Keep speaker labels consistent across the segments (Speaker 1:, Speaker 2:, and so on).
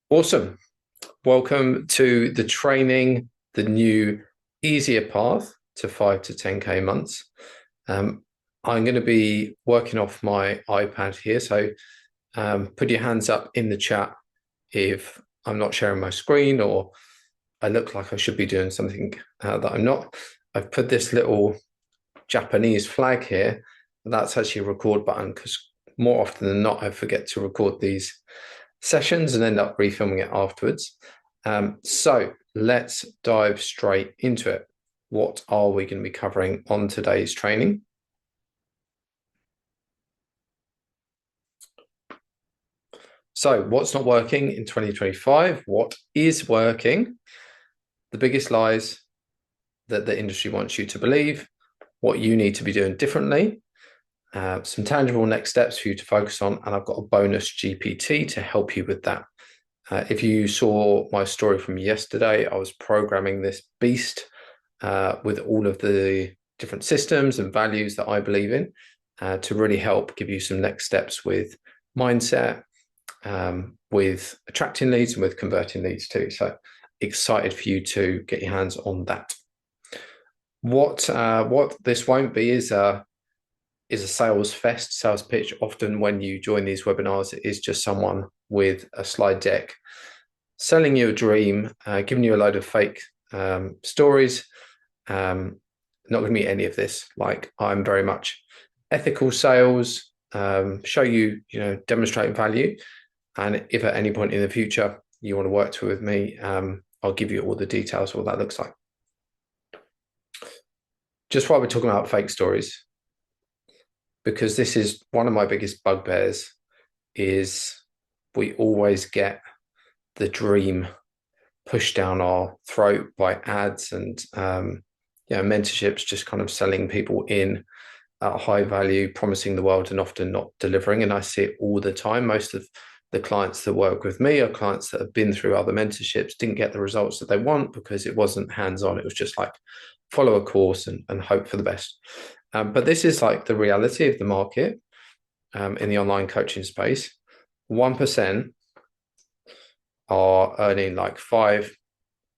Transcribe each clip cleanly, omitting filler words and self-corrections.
Speaker 1: Awesome. Welcome to the training, the new easier path to 5 to 10K months. I'm going to be working off my iPad here. So put your hands up in the chat if I'm not sharing my screen or I look like I should be doing something that I'm not. I've put this little Japanese flag here. That's actually a record button because more often than not, I forget to record these sessions and end up refilming it afterwards. So let's dive straight into it. What are we going to be covering on today's training? So what's not working in 2025? What is working? The biggest lies that the industry wants you to believe, what you need to be doing differently, some tangible next steps for you to focus on, and I've got a bonus GPT to help you with that. If you saw my story from yesterday, I was programming this beast with all of the different systems and values that I believe in to really help give you some next steps with mindset, with attracting leads and with converting leads too. So excited for you to get your hands on that. What this won't be is a sales fest, sales pitch. Often when you join these webinars, it is just someone with a slide deck selling you a dream, giving you a load of fake stories. Not going to be any of this. Like, I'm very much ethical sales, show you, demonstrate value. And if at any point in the future you want to work with me, I'll give you all the details of what that looks like. Just while we're talking about fake stories, because this is one of my biggest bugbears, is we always get the dream pushed down our throat by ads and mentorships, just kind of selling people in at high value, promising the world and often not delivering. And I see it all the time. Most of the clients that work with me are clients that have been through other mentorships, didn't get the results that they want because it wasn't hands-on. It was just like follow a course and hope for the best. But this is like the reality of the market in the online coaching space. 1% are earning like 5,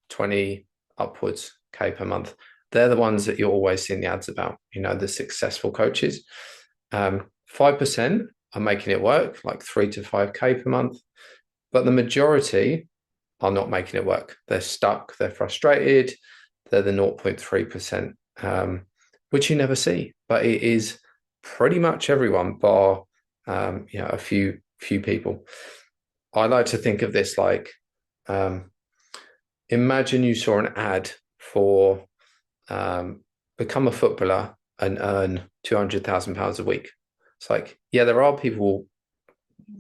Speaker 1: 20 upwards K per month. They're the ones that you're always seeing the ads about, the successful coaches. 5% are making it work, like 3 to 5K per month. But the majority are not making it work. They're stuck, they're frustrated, they're the 0.3%, which you never see. But it is pretty much everyone, bar a few people. I like to think of this like imagine you saw an ad for become a footballer and earn £200,000 a week. It's like, yeah, there are people,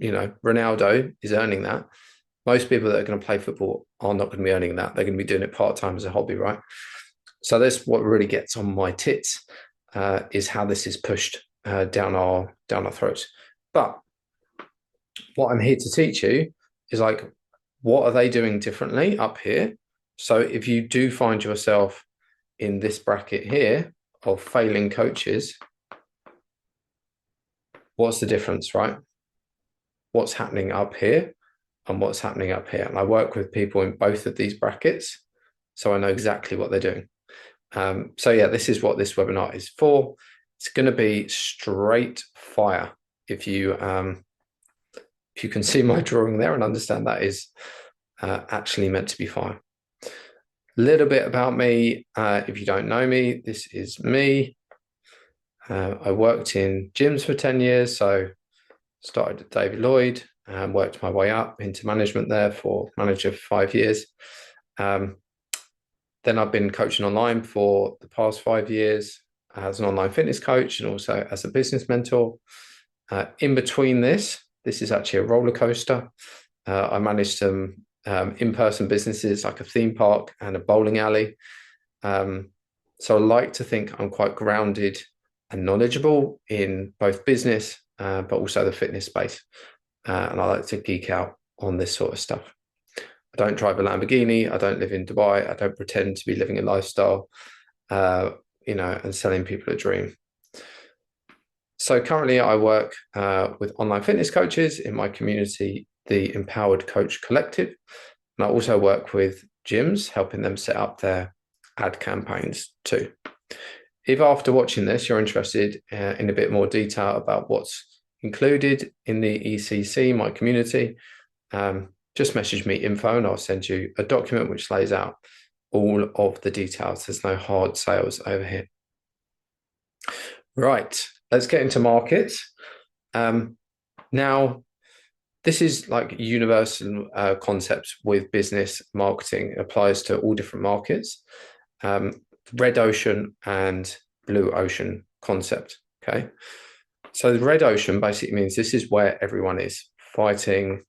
Speaker 1: Ronaldo is earning that. Most people that are going to play football are not going to be earning that. They're going to be doing it part-time as a hobby, right? So that's what really gets on my tits, is how this is pushed down our throats. But what I'm here to teach you is like, what are they doing differently up here? So if you do find yourself in this bracket here of failing coaches, what's the difference, right? What's happening up here and what's happening up here? And I work with people in both of these brackets, so I know exactly what they're doing. So yeah, this is what this webinar is for. It's going to be straight fire. If you can see my drawing there and understand that is actually meant to be fire. A little bit about me. If you don't know me, this is me. I worked in gyms for 10 years. So started at David Lloyd and worked my way up into management there for manager for 5 years. Then I've been coaching online for the past 5 years as an online fitness coach and also as a business mentor. In between this is actually a roller coaster. I managed some in-person businesses like a theme park and a bowling alley. So I like to think I'm quite grounded and knowledgeable in both business, but also the fitness space. And I like to geek out on this sort of stuff. I don't drive a Lamborghini. I don't live in Dubai. I don't pretend to be living a lifestyle, and selling people a dream. So currently I work with online fitness coaches in my community, the Empowered Coach Collective. And I also work with gyms, helping them set up their ad campaigns too. If after watching this, you're interested in a bit more detail about what's included in the ECC, my community, just message me info and I'll send you a document which lays out all of the details. There's no hard sales over here. Right, let's get into markets. Now, this is like universal concepts with business marketing. It applies to all different markets. Red ocean and blue ocean concept. Okay, so the red ocean basically means this is where everyone is fighting.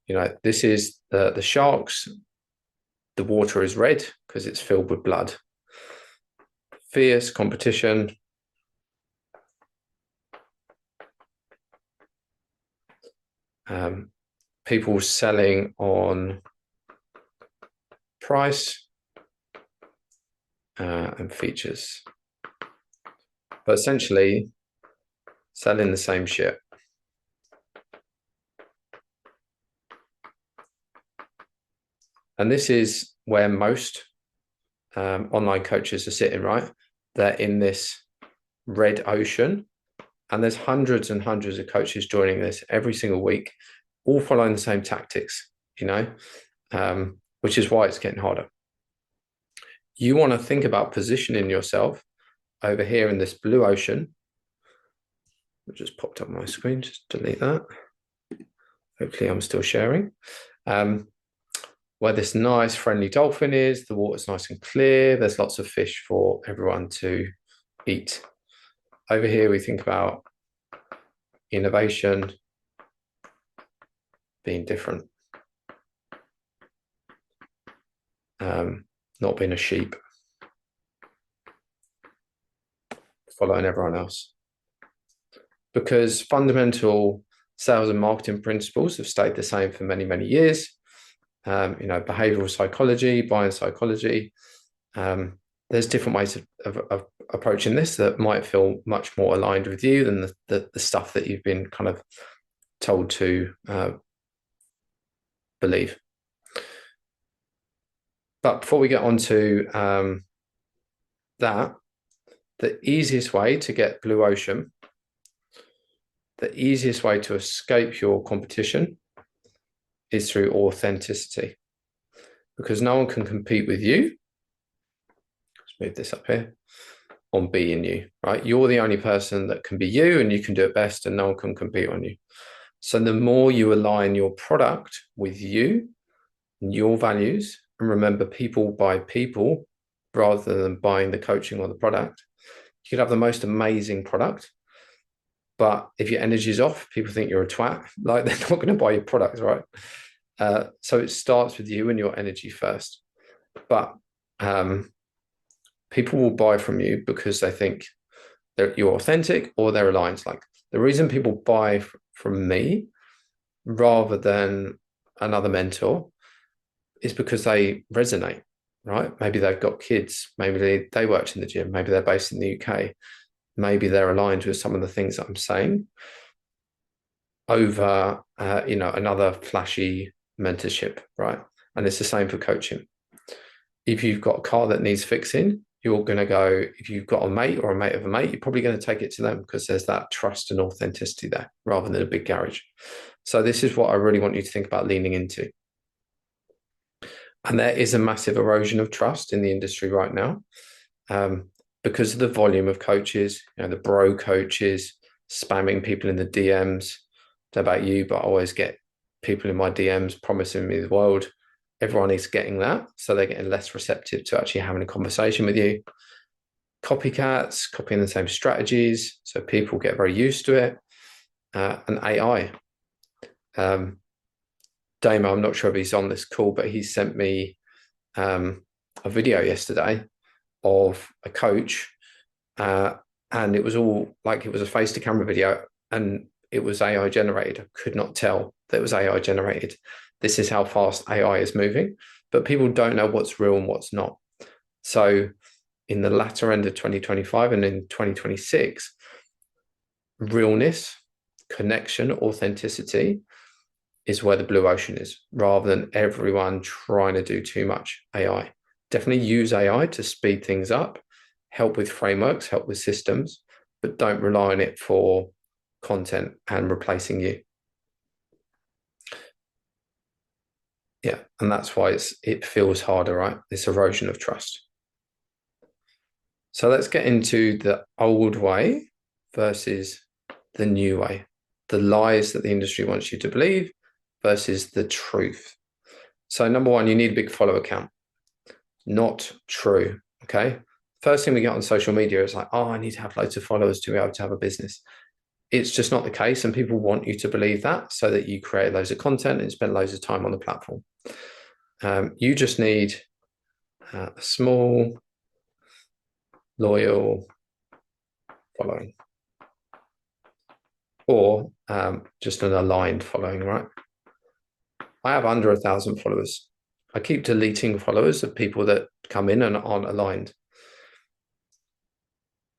Speaker 1: You know, this is the sharks. The water is red because it's filled with blood. Fierce competition. People selling on price and features, but essentially selling the same shit. And this is where most online coaches are sitting, right? They're in this red ocean, and there's hundreds and hundreds of coaches joining this every single week, all following the same tactics, you know, which is why it's getting harder. You want to think about positioning yourself over here in this blue ocean. It just popped up on my screen, just delete that. Hopefully I'm still sharing. Where this nice friendly dolphin is, the water's nice and clear, there's lots of fish for everyone to eat. Over here we think about innovation, being different, not being a sheep, following everyone else. Because fundamental sales and marketing principles have stayed the same for many, many years. You know, behavioral psychology, buying psychology. There's different ways of approaching this that might feel much more aligned with you than the stuff that you've been kind of told to believe. But before we get on to that, the easiest way to get blue ocean, the easiest way to escape your competition is through authenticity, because no one can compete with you. Let's move this up here, on being you, right? You're the only person that can be you and you can do it best, and no one can compete on you. So the more you align your product with you and your values, and remember, people buy people rather than buying the coaching or the product, you could have the most amazing product, but if your energy is off, people think you're a twat. Like, they're not going to buy your product, right? So it starts with you and your energy first. But people will buy from you because they think that you're authentic or they're aligned. Like, the reason people buy from me rather than another mentor is because they resonate, right? Maybe they've got kids, maybe they worked in the gym, maybe they're based in the UK, maybe they're aligned with some of the things that I'm saying over, you know, another flashy mentorship, right? And it's the same for coaching. If you've got a car that needs fixing, you're going to go, if you've got a mate or a mate of a mate, you're probably going to take it to them because there's that trust and authenticity there rather than a big garage. So this is what I really want you to think about leaning into. And there is a massive erosion of trust in the industry right now because of the volume of coaches, you know, the bro coaches spamming people in the DMs. I don't know about you, but I always get people in my DMs promising me the world. Everyone is getting that. So they're getting less receptive to actually having a conversation with you. Copycats, copying the same strategies. So people get very used to it. And AI. Damo, I'm not sure if he's on this call, but he sent me a video yesterday of a coach, and it was all like, it was a face to camera video and it was AI generated. I could not tell that it was AI generated. This is how fast AI is moving, but people don't know what's real and what's not. So in the latter end of 2025 and in 2026, realness connection, authenticity is where the blue ocean is, rather than everyone trying to do too much AI. Definitely use AI to speed things up, help with frameworks, help with systems, but don't rely on it for content and replacing you. Yeah, and that's why it feels harder, right? This erosion of trust. So let's get into the old way versus the new way, the lies that the industry wants you to believe versus the truth. So number one, you need a big follower count. Not true, okay? First thing we get on social media is like, oh, I need to have loads of followers to be able to have a business. It's just not the case, and people want you to believe that so that you create loads of content and spend loads of time on the platform. You just need a small, loyal following, or just an aligned following, right? I have under 1,000 followers. I keep deleting followers of people that come in and aren't aligned.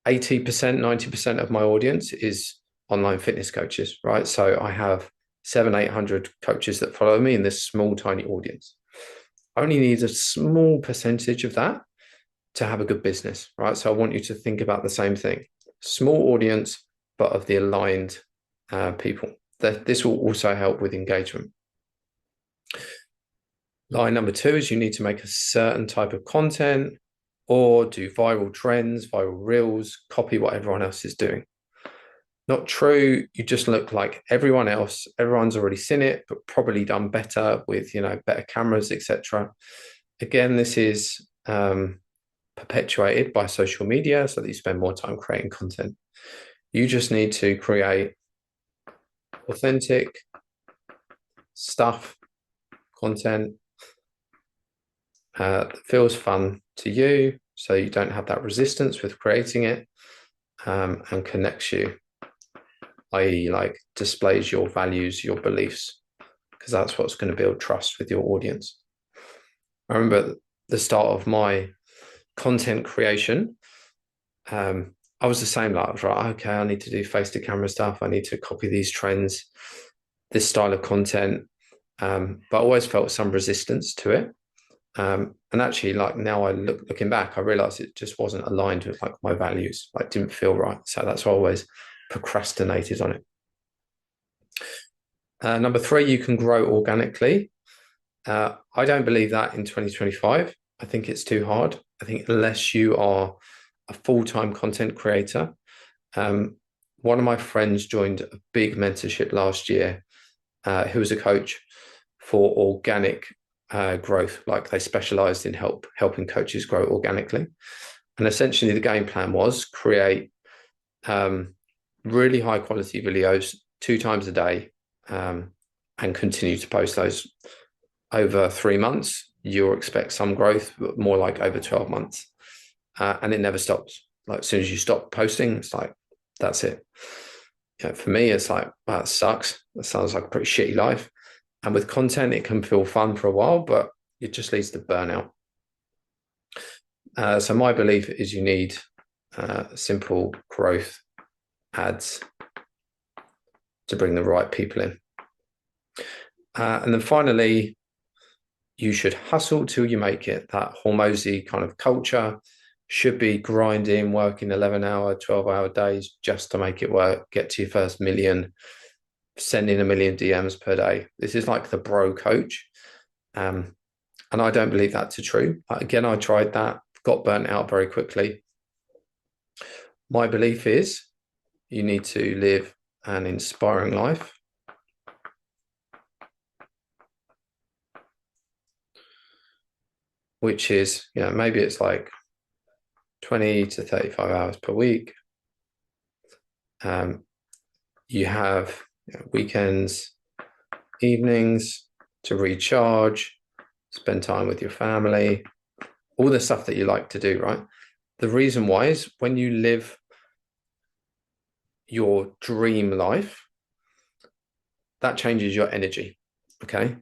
Speaker 1: 80%, 90% of my audience is online fitness coaches, right? So I have 700-800 coaches that follow me in this small, tiny audience. I only need a small percentage of that to have a good business, right? So I want you to think about the same thing. Small audience, but of the aligned people. This will also help with engagement. Line number two is you need to make a certain type of content or do viral trends, viral reels, copy what everyone else is doing. Not true. You just look like everyone else. Everyone's already seen it, but probably done better with, better cameras, etc. Again, this is perpetuated by social media so that you spend more time creating content. You just need to create authentic stuff, content that feels fun to you, so you don't have that resistance with creating it, and connects you, i.e. like displays your values, your beliefs, because that's what's going to build trust with your audience. I remember the start of my content creation, I was the same. Like, I was like, okay, I need to do face to camera stuff. I need to copy these trends, this style of content. But I always felt some resistance to it. And actually, like now looking back, I realized it just wasn't aligned with like my values. Like didn't feel right. So that's why I always procrastinated on it. Number three, you can grow organically. I don't believe that in 2025. I think it's too hard. I think unless you are a full-time content creator. One of my friends joined a big mentorship last year, who was a coach for organic growth. Like they specialized in helping coaches grow organically. And essentially the game plan was create really high quality videos 2 times a day, and continue to post those over 3 months. You'll expect some growth, but more like over 12 months. And it never stops. Like as soon as you stop posting, it's like, that's it. For me, it's like, wow, that sucks. That sounds like a pretty shitty life. And with content, it can feel fun for a while, but it just leads to burnout. So my belief is you need simple growth ads to bring the right people in. And then finally, you should hustle till you make it. That Hormozi kind of culture should be grinding, working 11-hour, 12-hour days just to make it work, get to your first million, sending 1 million DMs per day. This is like the bro coach. And I don't believe that's true. Again, I tried that, got burnt out very quickly. My belief is you need to live an inspiring life. Which is, maybe it's like 20 to 35 hours per week. You have weekends, evenings to recharge, spend time with your family, all the stuff that you like to do, right? The reason why is when you live your dream life, that changes your energy, okay?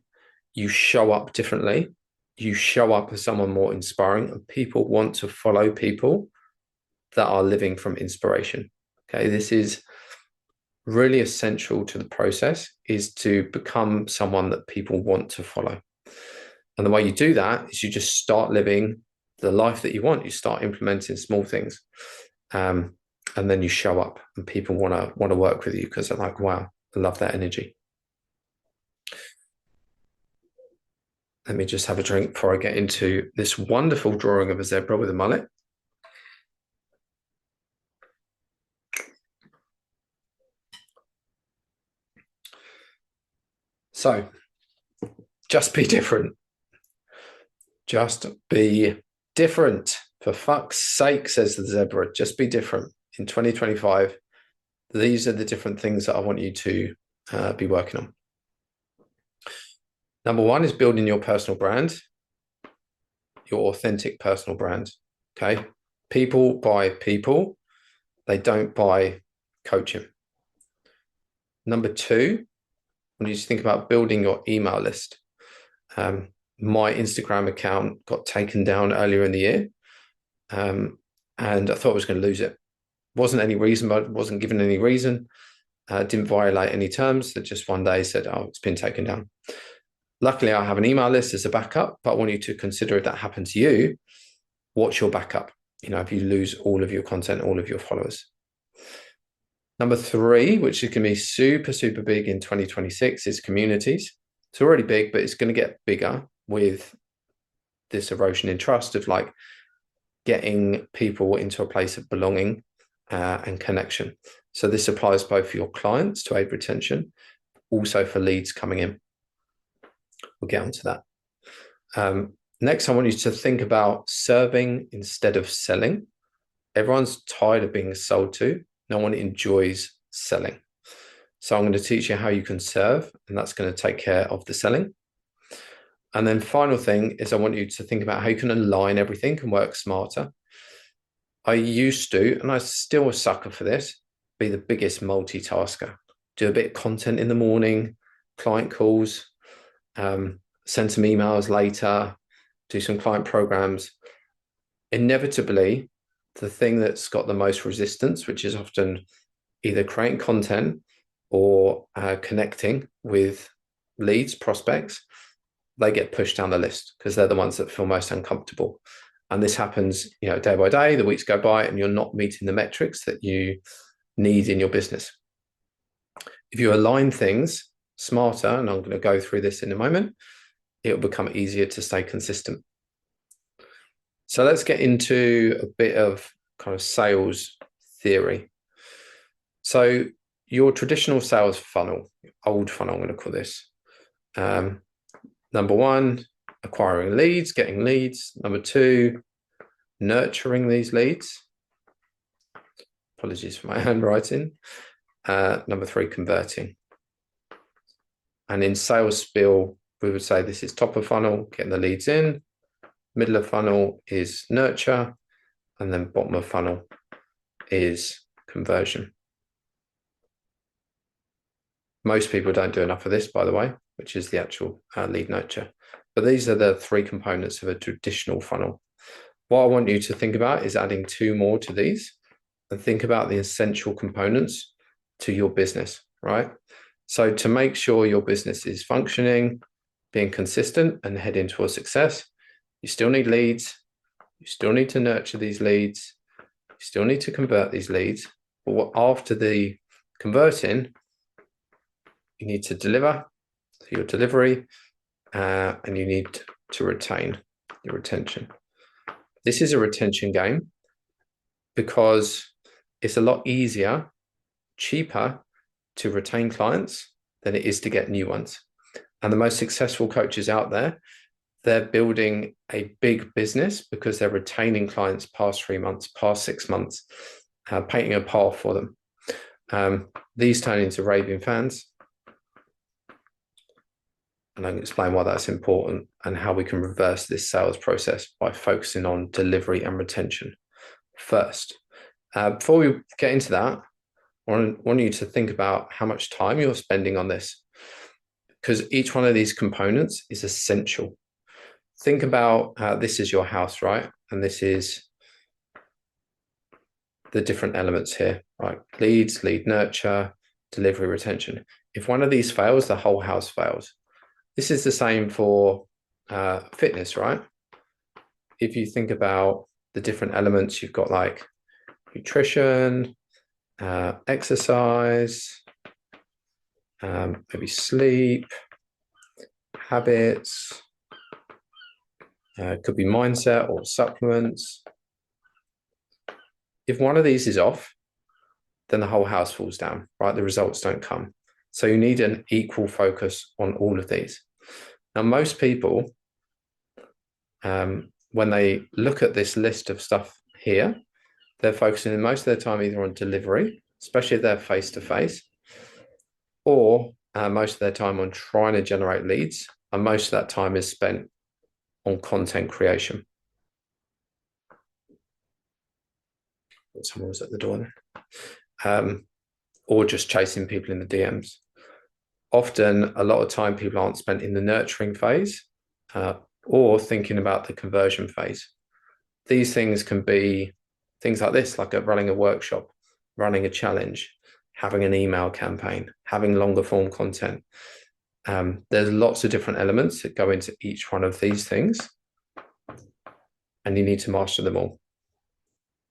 Speaker 1: You show up differently. You show up as someone more inspiring, and people want to follow people that are living from inspiration. Okay, this is really essential to the process is to become someone that people want to follow. And the way you do that is you just start living the life that you want. You start implementing small things. And then you show up and people want to work with you because they're like, wow, I love that energy. Let me just have a drink before I get into this wonderful drawing of a zebra with a mullet. So, just be different. Just be different. For fuck's sake, says the zebra, just be different. In 2025, these are the different things that I want you to be working on. Number one is building your personal brand, your authentic personal brand. Okay. People buy people, they don't buy coaching. Number two, I want you to think about building your email list. My Instagram account got taken down earlier in the year, and I thought I was going to lose it. Wasn't any reason, but wasn't given any reason. Didn't violate any terms. That just one day said, "Oh, it's been taken down." Luckily, I have an email list as a backup, but I want you to consider if that happened to you, what's your backup? You know, if you lose all of your content, all of your followers. Number three, which is going to be super, super big in 2026, is communities. It's already big, but it's going to get bigger with this erosion in trust of like getting people into a place of belonging and connection. So this applies both for your clients to aid retention, also for leads coming in. We'll get onto that. Next, I want you to think about serving instead of selling. Everyone's tired of being sold to. No one enjoys selling. So I'm going to teach you how you can serve, and that's going to take care of the selling. And then final thing is I want you to think about how you can align everything and work smarter. I used to, and I still a sucker for this, be the biggest multitasker. Do a bit of content in the morning, client calls, send some emails later, do some client programs. Inevitably, the thing that's got the most resistance, which is often either creating content or connecting with leads, prospects, they get pushed down the list because they're the ones that feel most uncomfortable. And this happens, you know, day by day, the weeks go by and you're not meeting the metrics that you need in your business. If you align things smarter, and I'm going to go through this in a moment, it'll become easier to stay consistent. So let's get into a bit of kind of sales theory. So your traditional sales funnel, old funnel, I'm going to call this. Number one, acquiring leads, getting leads. Number two, nurturing these leads. Apologies for my handwriting. Number three, converting. And in sales spiel, we would say this is top of funnel, getting the leads in. Middle of funnel is nurture. And then bottom of funnel is conversion. Most people don't do enough of this, by the way, which is the actual lead nurture. But these are the three components of a traditional funnel. What I want you to think about is adding two more to these and think about the essential components to your business, right? So to make sure your business is functioning, being consistent and heading towards success, you still need leads. You still need to nurture these leads. You still need to convert these leads. But after the converting, you need to deliver your delivery, and you need to retain your retention. This is a retention game because it's a lot easier, cheaper to retain clients than it is to get new ones. And the most successful coaches out there, they're building a big business because they're retaining clients past 3 months, past 6 months, painting a path for them. These turn into raving fans. And I can explain why that's important and how we can reverse this sales process by focusing on delivery and retention first. Before we get into that, I want you to think about how much time you're spending on this, because each one of these components is essential. Think about this is your house, right? And this is the different elements here, right? Leads, lead nurture, delivery, retention. If one of these fails, the whole house fails. This is the same for fitness, right? If you think about the different elements, you've got like nutrition, exercise, maybe sleep, habits, could be mindset or supplements. If one of these is off, then the whole house falls down, right? The results don't come. So you need an equal focus on all of these. Now, most people, when they look at this list of stuff here, they're focusing most of their time either on delivery, especially if they're face-to-face, or most of their time on trying to generate leads. And most of that time is spent on content creation. Someone was at the door there. Or just chasing people in the DMs. Often, a lot of time people aren't spent in the nurturing phase or thinking about the conversion phase. These things can be things like this, like running a workshop, running a challenge, having an email campaign, having longer form content. There's lots of different elements that go into each one of these things, and you need to master them all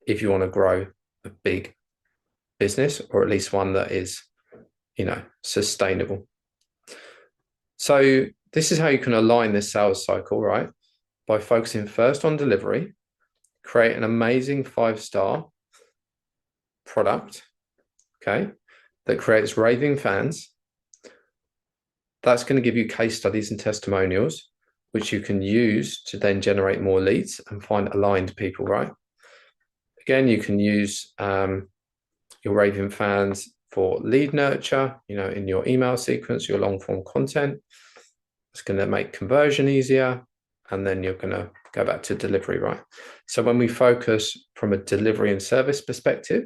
Speaker 1: if you want to grow a big business, or at least one that is, sustainable. So this is how you can align this sales cycle, right? By focusing first on delivery, create an amazing 5-star product, okay, that creates raving fans. That's going to give you case studies and testimonials, which you can use to then generate more leads and find aligned people, right? Again, you can use your raving fans for lead nurture, in your email sequence, your long form content. It's going to make conversion easier. And then you're going to go back to delivery, right? So when we focus from a delivery and service perspective,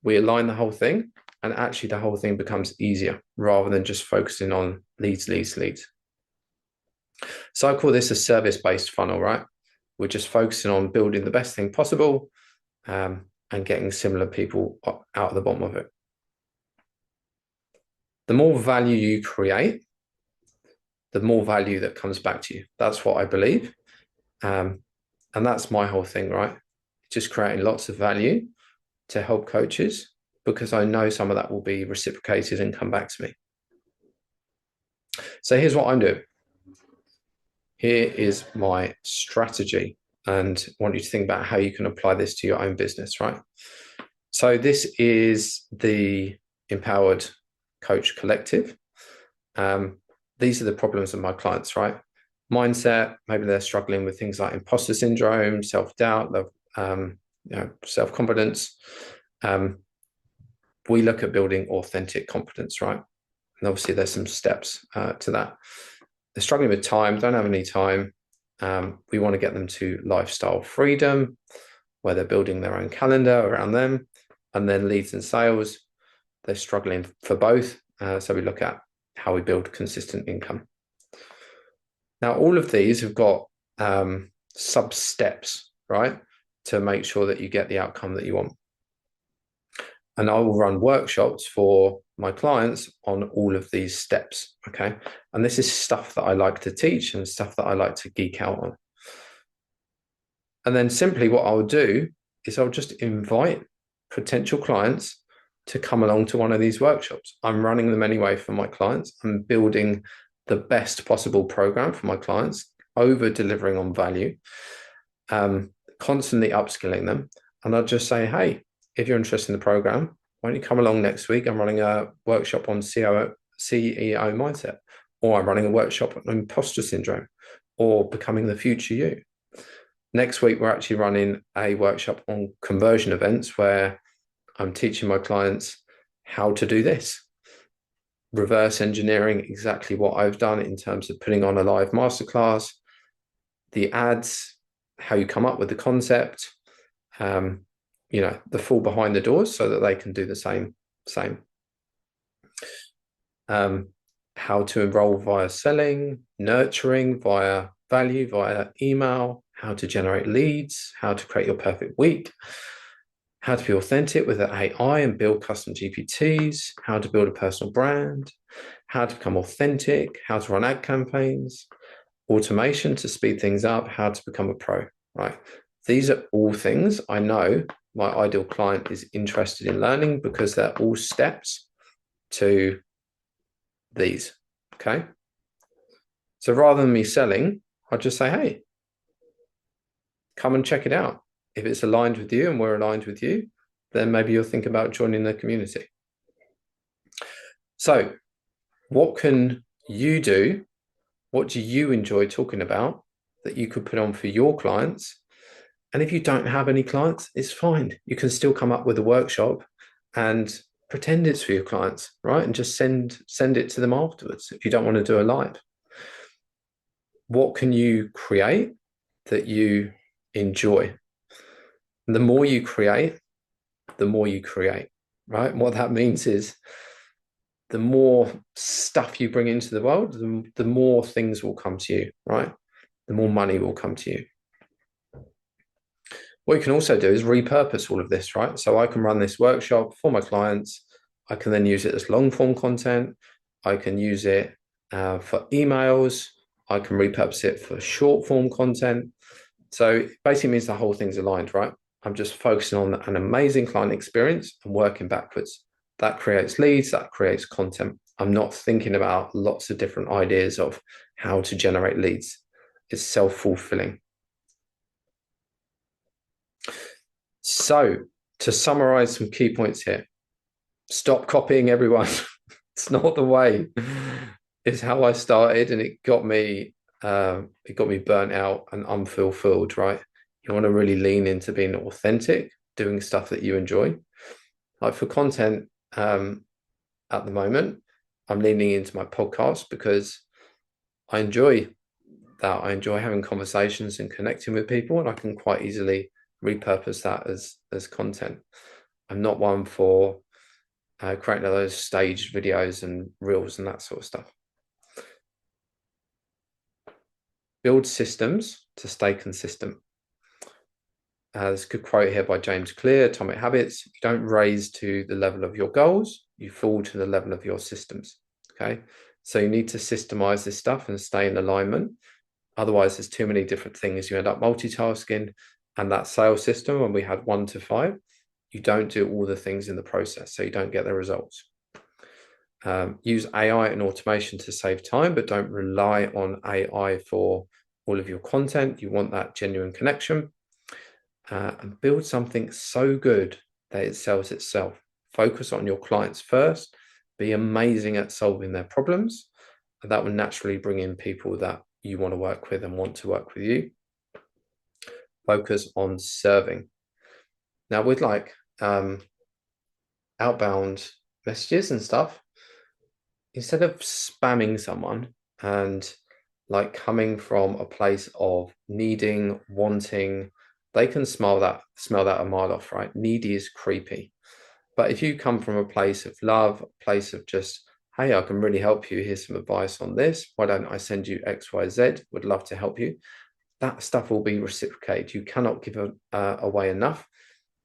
Speaker 1: we align the whole thing, and actually the whole thing becomes easier rather than just focusing on leads. So I call this a service-based funnel, right? We're just focusing on building the best thing possible and getting similar people out of the bottom of it. The more value you create, the more value that comes back to you. That's what I believe. And that's my whole thing, right? Just creating lots of value to help coaches, because I know some of that will be reciprocated and come back to me. So here's what I'm doing. Here is my strategy, and I want you to think about how you can apply this to your own business, right? So this is the Empowered Coach Collective. These are the problems of my clients, right? Mindset, maybe they're struggling with things like imposter syndrome, self-doubt, self-confidence. We look at building authentic confidence, right? And obviously there's some steps to that. They're struggling with time, don't have any time. We want to get them to lifestyle freedom, where they're building their own calendar around them, and then leads and sales. They're struggling for both. So we look at how we build consistent income. Now, all of these have got sub steps, right, to make sure that you get the outcome that you want. And I will run workshops for my clients on all of these steps, okay? And this is stuff that I like to teach and stuff that I like to geek out on. And then simply what I'll do is I'll just invite potential clients to come along to one of these workshops. I'm running them anyway for my clients. I'm building the best possible program for my clients, over delivering on value, constantly upskilling them. And I'll just say, hey, if you're interested in the program, why don't you come along next week? I'm running a workshop on CEO mindset, or I'm running a workshop on imposter syndrome, or becoming the future you. Next week, we're actually running a workshop on conversion events, where I'm teaching my clients how to do this. Reverse engineering exactly what I've done in terms of putting on a live masterclass, the ads, how you come up with the concept, the full behind the doors, so that they can do the same. How to enroll via selling, nurturing via value, via email, how to generate leads, how to create your perfect week, how to be authentic with AI and build custom GPTs, how to build a personal brand, how to become authentic, how to run ad campaigns, automation to speed things up, how to become a pro, right? These are all things I know my ideal client is interested in learning because they're all steps to these, okay? So rather than me selling, I'll just say, hey, come and check it out. If it's aligned with you and we're aligned with you, then maybe you'll think about joining the community. So what can you do? What do you enjoy talking about that you could put on for your clients? And if you don't have any clients, it's fine. You can still come up with a workshop and pretend it's for your clients, right? And just send it to them afterwards if you don't want to do a live. What can you create that you enjoy? And the more you create, the more you create, right? And what that means is the more stuff you bring into the world, the more things will come to you, right? The more money will come to you. What you can also do is repurpose all of this, right? So I can run this workshop for my clients. I can then use it as long form content. I can use it for emails. I can repurpose it for short form content. So it basically means the whole thing's aligned, right? I'm just focusing on an amazing client experience and working backwards. That creates leads, that creates content. I'm not thinking about lots of different ideas of how to generate leads. It's self-fulfilling. So to summarize some key points here, stop copying everyone. It's not the way. It's how I started, and it got me burnt out and unfulfilled, right? You want to really lean into being authentic, doing stuff that you enjoy. Like for content, at the moment, I'm leaning into my podcast because I enjoy that. I enjoy having conversations and connecting with people, and I can quite easily repurpose that as content. I'm not one for creating those staged videos and reels and that sort of stuff. Build systems to stay consistent. There's a good quote here by James Clear, Atomic Habits. You don't raise to the level of your goals, you fall to the level of your systems. Okay. So you need to systemize this stuff and stay in alignment. Otherwise, there's too many different things. You end up multitasking. And that sales system, when we had 1 to 5, you don't do all the things in the process, so you don't get the results. Use AI and automation to save time, but don't rely on AI for all of your content. You want that genuine connection. And build something so good that it sells itself. Focus on your clients first. Be amazing at solving their problems. And that will naturally bring in people that you want to work with and want to work with you. Focus on serving. Now, with like outbound messages and stuff, instead of spamming someone and like coming from a place of needing, wanting, they can smell that a mile off, right? Needy is creepy. But if you come from a place of love, a place of just, hey, I can really help you. Here's some advice on this. Why don't I send you X, Y, Z? Would love to help you. That stuff will be reciprocated. You cannot give away enough,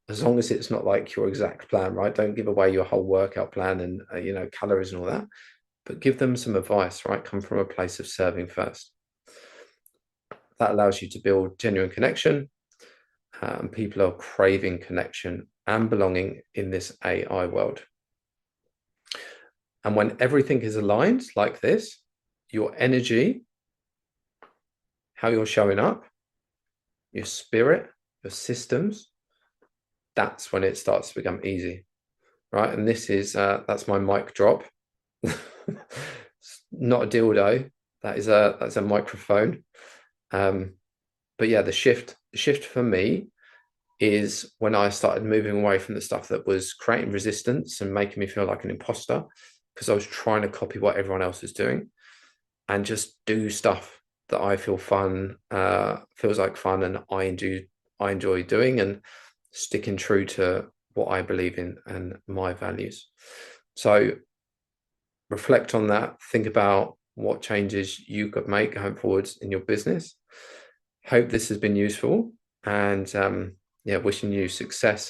Speaker 1: as long as it's not like your exact plan, right? Don't give away your whole workout plan and calories and all that, but give them some advice, right? Come from a place of serving first. That allows you to build genuine connection, and people are craving connection and belonging in this AI world. And when everything is aligned like this, your energy, how you're showing up, your spirit, your systems, that's when it starts to become easy, right? And this is that's my mic drop. Not a dildo. That's a microphone. But yeah, the shift for me is when I started moving away from the stuff that was creating resistance and making me feel like an imposter, because I was trying to copy what everyone else was doing and just do stuff that I feel feels like fun, and I enjoy doing, and sticking true to what I believe in and my values. So reflect on that, think about what changes you could make going forwards in your business. Hope this has been useful, and yeah, wishing you success